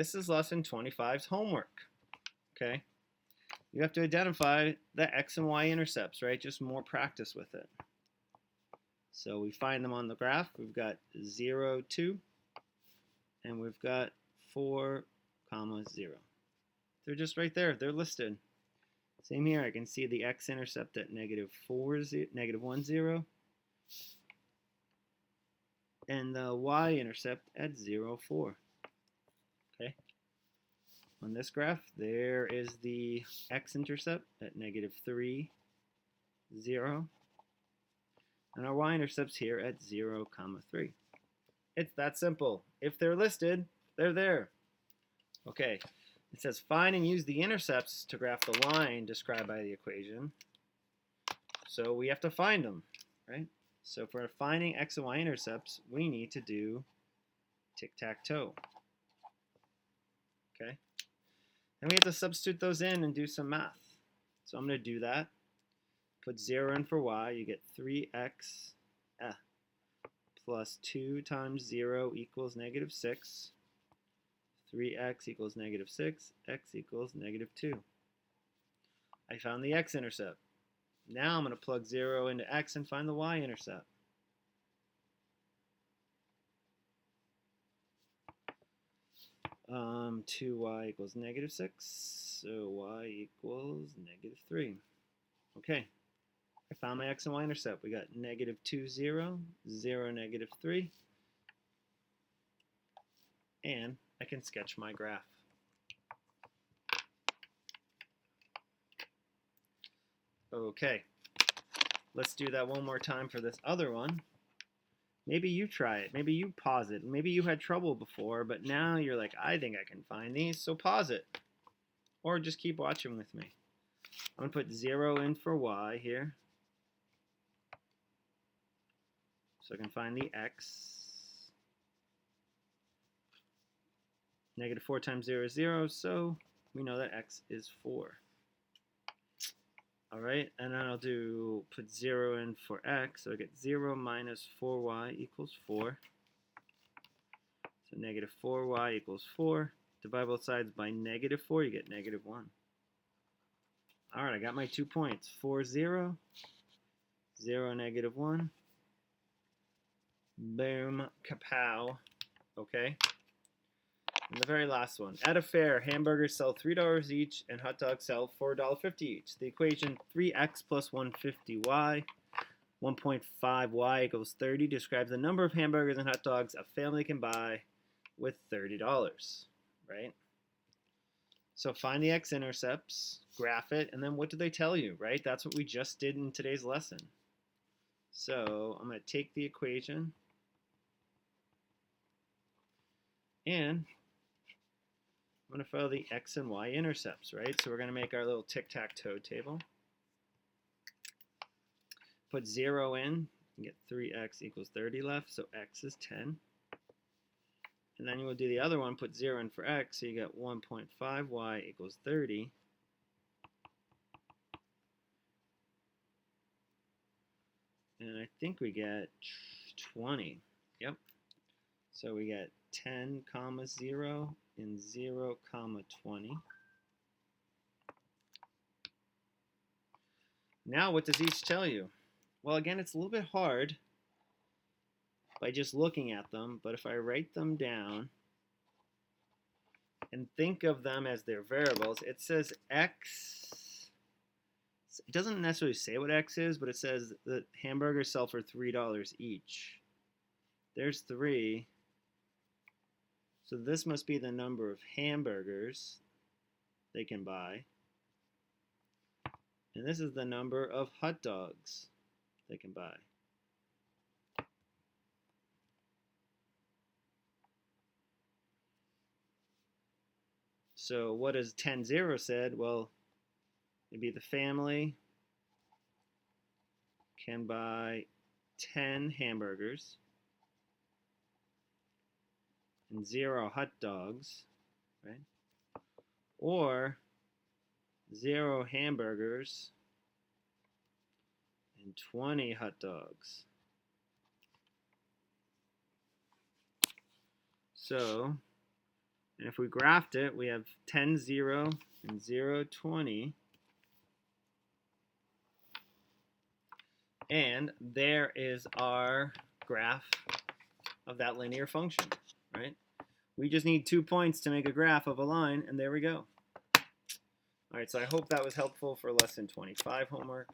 This is lesson 25's homework. Okay? You have to identify the x and y intercepts, right? Just more practice with it. So we find them on the graph. We've got 0, 2, and we've got 4, 0. They're just right there. They're listed. Same here. I can see the x-intercept at -1, 0, and the y-intercept at 0, 4. Okay. On this graph, there is the x-intercept at -3, 0, and our y-intercept's here at 0, 3. It's that simple. If they're listed, they're there. Okay. It says find and use the intercepts to graph the line described by the equation. So we have to find them, right? So for finding x and y intercepts, we need to do tic-tac-toe. Okay? And we have to substitute those in and do some math. So I'm going to do that. Put 0 in for y. You get 3x plus 2 times 0 equals -6. 3x equals -6, x equals -2. I found the x-intercept. Now I'm going to plug 0 into x and find the y-intercept. Um, 2y equals -6, so y equals -3. Okay, I found my x and y intercept. We got -2, 0, 0, -3, and I can sketch my graph. Okay, let's do that one more time for this other one. Maybe you try it. Maybe you pause it. Maybe you had trouble before, but now you're like, I think I can find these, so pause it. Or just keep watching with me. I'm going to put 0 in for y here. So I can find the x. -4 times 0 is 0, so we know that x is 4. All right, and then I'll put 0 in for x, so I get 0 minus 4y equals 4. So -4y equals 4. Divide both sides by -4, you get -1. All right, I got my 2 points. 4, 0, 0, -1. Boom, kapow. Okay. And the very last one. At a fair, hamburgers sell $3 each and hot dogs sell $4.50 each. The equation 3x plus 150y, 1.5y equals 30 describes the number of hamburgers and hot dogs a family can buy with $30, right? So find the x-intercepts, graph it, and then what do they tell you, right? That's what we just did in today's lesson. So I'm going to take the equation and I'm going to follow the x and y intercepts, right? So we're going to make our little tic-tac-toe table. Put 0 in, you get 3x equals 30 left, so x is 10. And then you will do the other one, put 0 in for x, so you get 1.5y equals 30. And I think we get 20. Yep. So we get 10, 0 and 0, 20. Now what does each tell you? Well, again, it's a little bit hard by just looking at them, but if I write them down and think of them as their variables, it says x. It doesn't necessarily say what x is, but it says that hamburgers sell for $3 each. There's 3. So this must be the number of hamburgers they can buy. And this is the number of hot dogs they can buy. So what does 10, 0 said? Well, maybe the family can buy 10 hamburgers and 0 hot dogs, right? Or 0 hamburgers and 20 hot dogs. So And if we graphed it, we have 10, 0, and 0, 20. And there is our graph of that linear function, right? We just need 2 points to make a graph of a line, and there we go. All right, so I hope that was helpful for lesson 25 homework.